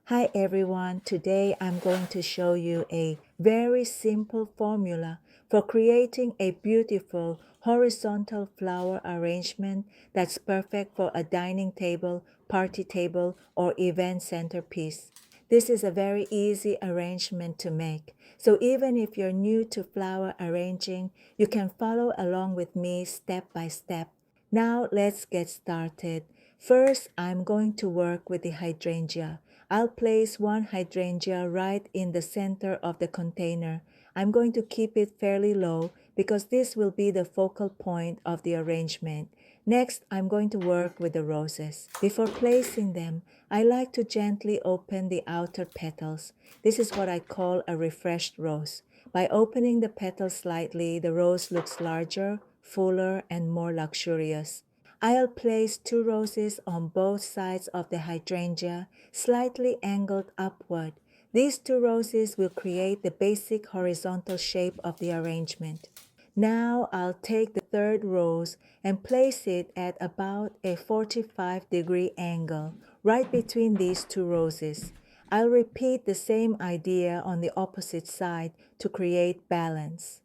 Hi everyone, today I'm going to show you a very simple formula for creating a beautiful horizontal flower arrangement that's perfect for a dining table, party table, or event centerpiece. This is a very easy arrangement to make, so even if you're new to flower arranging, you can follow along with me step by step. Now let's get started. First, I'm going to work with the hydrangea. I'll place one hydrangea right in the center of the container. I'm going to keep it fairly low because this will be the focal point of the arrangement. Next, I'm going to work with the roses. Before placing them, I like to gently open the outer petals. This is what I call a refreshed rose. By opening the petals slightly, the rose looks larger, fuller, and more luxurious. I'll place 2 roses on both sides of the hydrangea, slightly angled upward. These 2 roses will create the basic horizontal shape of the arrangement. Now I'll take the 3rd rose and place it at about a 45-degree angle, right between these 2 roses. I'll repeat the same idea on the opposite side to create balance.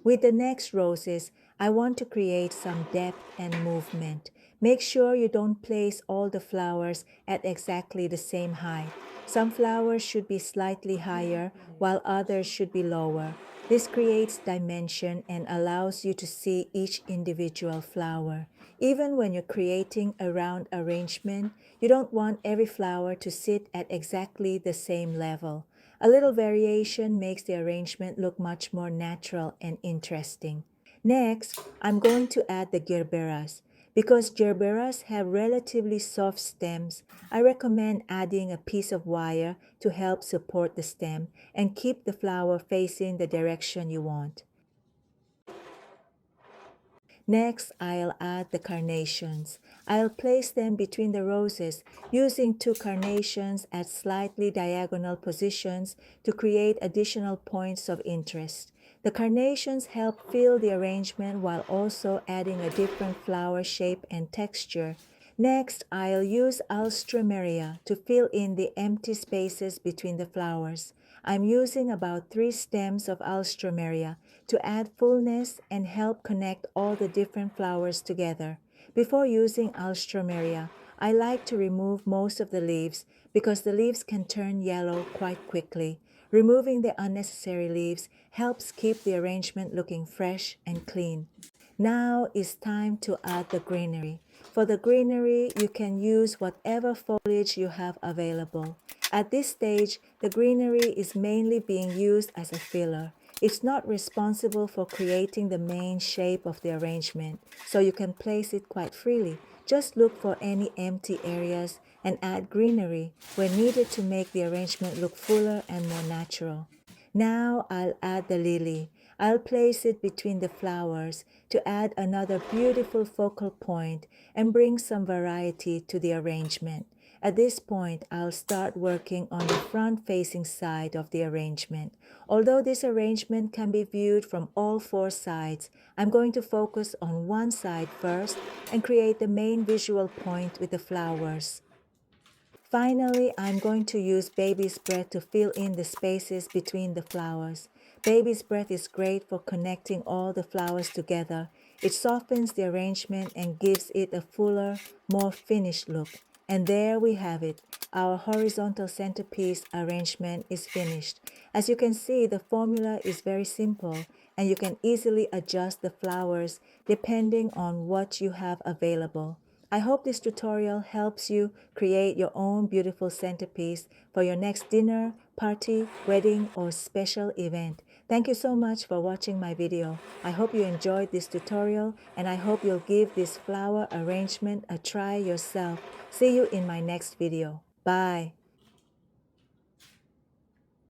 With the next roses, I want to create some depth and movement. Make sure you don't place all the flowers at exactly the same height. Some flowers should be slightly higher, while others should be lower. This creates dimension and allows you to see each individual flower. Even when you're creating a round arrangement, you don't want every flower to sit at exactly the same level. A little variation makes the arrangement look much more natural and interesting. Next, I'm going to add the gerberas. Because gerberas have relatively soft stems, I recommend adding a piece of wire to help support the stem and keep the flower facing the direction you want. Next, I'll add the carnations. I'll place them between the roses using 2 carnations at slightly diagonal positions to create additional points of interest. The carnations help fill the arrangement while also adding a different flower shape and texture. Next, I'll use alstroemeria to fill in the empty spaces between the flowers. I'm using about 3 stems of alstroemeria to add fullness and help connect all the different flowers together. Before using alstroemeria, I like to remove most of the leaves because the leaves can turn yellow quite quickly. Removing the unnecessary leaves helps keep the arrangement looking fresh and clean. Now it's time to add the greenery. For the greenery, you can use whatever foliage you have available. At this stage, the greenery is mainly being used as a filler. It's not responsible for creating the main shape of the arrangement, so you can place it quite freely. Just look for any empty areas and add greenery when needed to make the arrangement look fuller and more natural. Now I'll add the lily. I'll place it between the flowers to add another beautiful focal point and bring some variety to the arrangement. At this point, I'll start working on the front-facing side of the arrangement. Although this arrangement can be viewed from all 4 sides, I'm going to focus on one side first and create the main visual point with the flowers. Finally, I'm going to use baby's breath to fill in the spaces between the flowers. Baby's breath is great for connecting all the flowers together. It softens the arrangement and gives it a fuller, more finished look. And there we have it. Our horizontal centerpiece arrangement is finished. As you can see, the formula is very simple and you can easily adjust the flowers depending on what you have available. I hope this tutorial helps you create your own beautiful centerpiece for your next dinner, party, wedding, or special event. Thank you so much for watching my video. I hope you enjoyed this tutorial and I hope you'll give this flower arrangement a try yourself. See you in my next video. Bye.